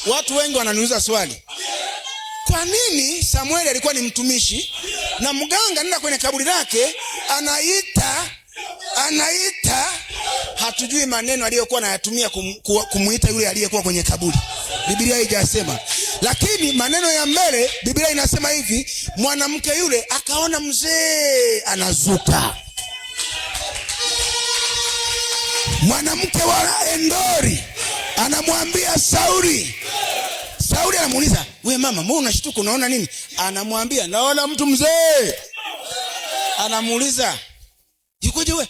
Watu wengi wananiuliza swali, kwa nini Samueli alikuwa ni mtumishi na mganga nenda kwenye kaburi lake anaita hatujui maneno aliyokuwa anayatumia kumuita yule aliyekuwa kwenye kaburi. Biblia haijasema, lakini maneno ya mbele Biblia inasema hivi, mwanamke yule akaona mzee anazuka. Mwanamke wa Endori anamwambia Sauli. Sauli anamuuliza, we mama, mbona unashtuka, unaona nini? Anamwambia, naona mtu mzee. Anamuuliza, yukoje we?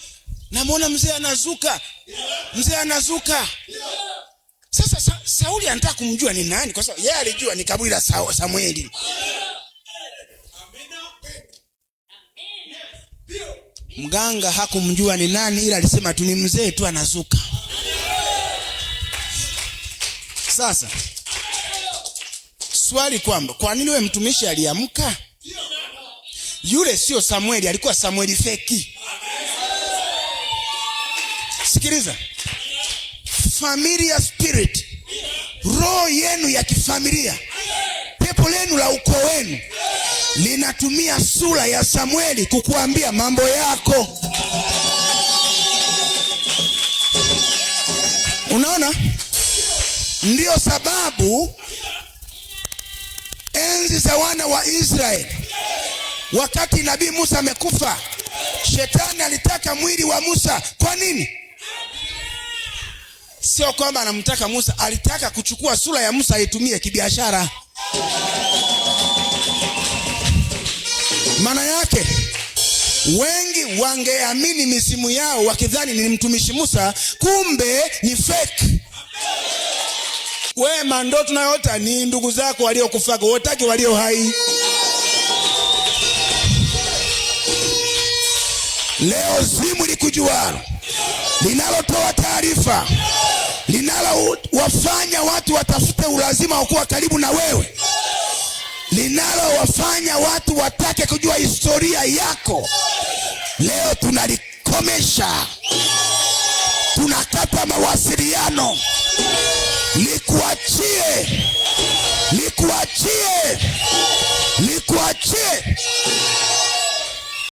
Namuona mzee anazuka. Mzee anazuka. Sasa Sauli anataka kumjua ni nani, kwa sababu yeye alijua ni kaburi la Samueli. Mganga hakumjua ni nani, ila alisema tu ni mzee tu anazuka. Sasa swali kwamba kwa nini wewe mtumishi aliamka? Yule sio Samueli, alikuwa Samueli feki. Sikiliza, familia spirit, roho yenu ya kifamilia, pepo lenu la ukoo wenu linatumia sura ya Samueli kukuambia mambo yako. Unaona? Ndio sababu enzi za wana wa Israeli, wakati nabii Musa amekufa, shetani alitaka mwili wa Musa. Kwa nini? Sio kwamba anamtaka Musa, alitaka kuchukua sura ya Musa aitumie kibiashara. Maana yake wengi wangeamini misimu yao wakidhani ni mtumishi Musa, kumbe ni fake. Wema ndo tunayota ni ndugu zako waliokufa, wotaki walio hai. Leo zimu likujualo, linalotoa taarifa, linalowafanya watu watafute ulazima wa kuwa karibu na wewe, linalowafanya watu watake kujua historia yako, leo tunalikomesha. Tunakata mawasiliano. Likuachie